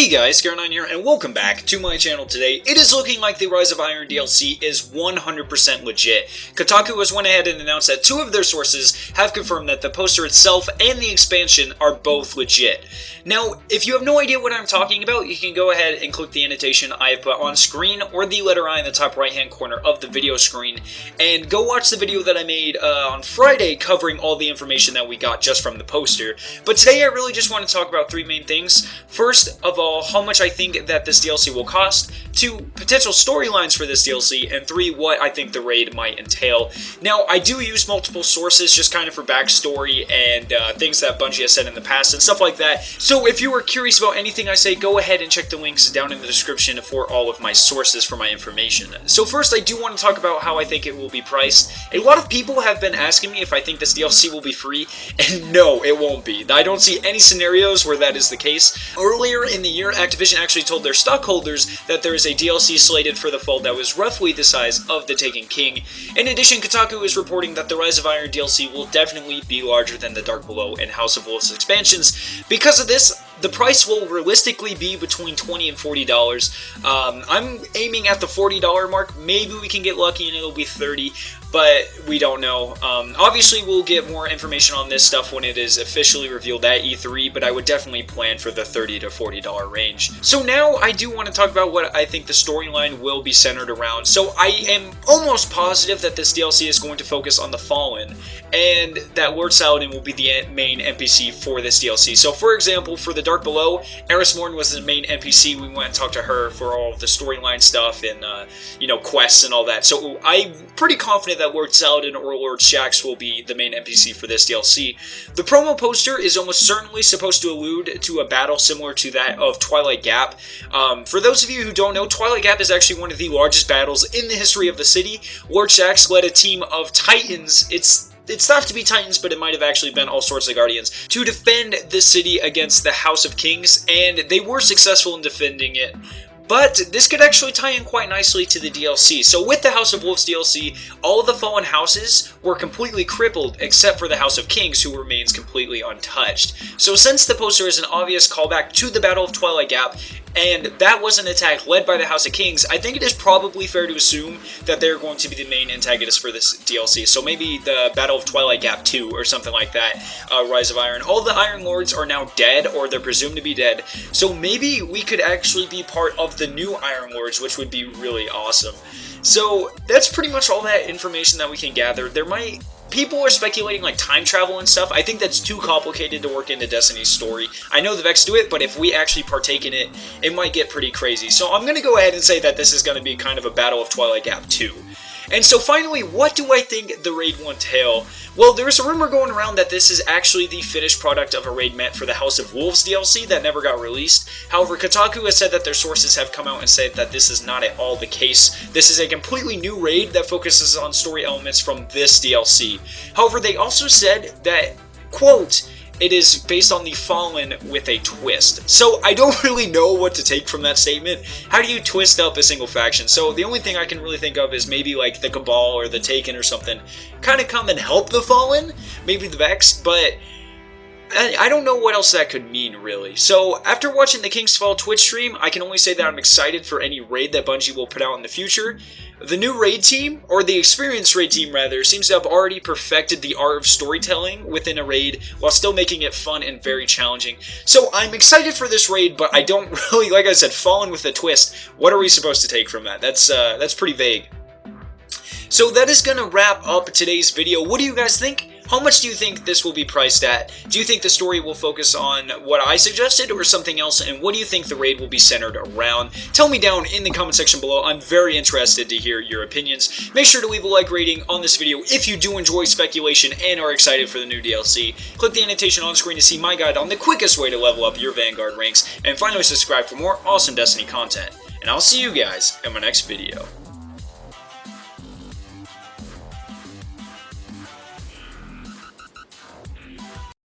Hey guys, Scar9 here, and welcome back to my channel today. It is looking like the Rise of Iron DLC is 100% legit. Kotaku has went ahead and announced that two of their sources have confirmed that the poster itself and the expansion are both legit. Now, if you have no idea what I'm talking about, you can go ahead and click the annotation I have put on screen, or the letter I in the top right hand corner of the video screen, and go watch the video that I made on Friday covering all the information that we got just from the poster. But today I really just want to talk about three main things. First of all, how much I think that this DLC will cost, 2, potential storylines for this DLC, and 3, what I think the raid might entail. Now, I do use multiple sources just kind of for backstory and things that Bungie has said in the past and stuff like that. So if you are curious about anything I say, go ahead and check the links down in the description for all of my sources for my information. So first, I do want to talk about how I think it will be priced. A lot of people have been asking me if I think this DLC will be free, and no, it won't be. I don't see any scenarios where that is the case. Earlier in the year, Activision actually told their stockholders that there is a DLC slated for the fall that was roughly the size of The Taken King. In addition, Kotaku is reporting that the Rise of Iron DLC will definitely be larger than the Dark Below and House of Wolves expansions. Because of this, the price will realistically be between $20 and $40. I'm aiming at the $40 mark. Maybe we can get lucky and it'll be $30. But we don't know. Obviously, we'll get more information on this stuff when it is officially revealed at E3, but I would definitely plan for the $30 to $40 range. So now I do want to talk about what I think the storyline will be centered around. So I am almost positive that this DLC is going to focus on the Fallen, and that Lord Saladin will be the main NPC for this DLC. So for example, for the Dark Below, Eris Morn was the main NPC. We went and talked to her for all of the storyline stuff and, quests and all that. So I'm pretty confident that Lord Saladin or Lord Shaxx will be the main NPC for this DLC. The promo poster is almost certainly supposed to allude to a battle similar to that of Twilight Gap. For those of you who don't know, Twilight Gap is actually one of the largest battles in the history of the city. Lord Shaxx led a team of Titans. It's thought to be Titans, but it might have actually been all sorts of Guardians, to defend the city against the House of Kings, and they were successful in defending it. But this could actually tie in quite nicely to the DLC. So with the House of Wolves DLC, all of the fallen houses were completely crippled except for the House of Kings, who remains completely untouched. So since the poster is an obvious callback to the Battle of Twilight Gap, and that was an attack led by the House of Kings, I think it is probably fair to assume that they're going to be the main antagonist for this DLC. So maybe the Battle of Twilight Gap 2 or something like that, Rise of Iron. All the Iron Lords are now dead, or they're presumed to be dead, so maybe we could actually be part of the new Iron Lords, which would be really awesome. So that's pretty much all that information that we can gather. People are speculating like time travel and stuff. I think that's too complicated to work into Destiny's story. I know the Vex do it, but if we actually partake in it, it might get pretty crazy. So I'm going to go ahead and say that this is going to be kind of a Battle of Twilight Gap 2. And so finally, what do I think the raid will entail? Well, there's a rumor going around that this is actually the finished product of a raid meant for the House of Wolves DLC that never got released. However, Kotaku has said that their sources have come out and said that this is not at all the case. This is a completely new raid that focuses on story elements from this DLC. However, they also said that, quote, it is based on the Fallen with a twist. So I don't really know what to take from that statement. How do you twist up a single faction? So the only thing I can really think of is maybe like the Cabal or the Taken or something kind of come and help the Fallen, maybe the Vex, but I don't know what else that could mean, really. So, after watching the King's Fall Twitch stream, I can only say that I'm excited for any raid that Bungie will put out in the future. The new raid team, or the experienced raid team rather, seems to have already perfected the art of storytelling within a raid, while still making it fun and very challenging. So, I'm excited for this raid, but I don't really, like I said, Fallen with a twist. What are we supposed to take from that? That's pretty vague. So that is going to wrap up today's video. What do you guys think? How much do you think this will be priced at? Do you think the story will focus on what I suggested or something else? And what do you think the raid will be centered around? Tell me down in the comment section below. I'm very interested to hear your opinions. Make sure to leave a like rating on this video if you do enjoy speculation and are excited for the new DLC. Click the annotation on screen to see my guide on the quickest way to level up your Vanguard ranks. And finally, subscribe for more awesome Destiny content. And I'll see you guys in my next video.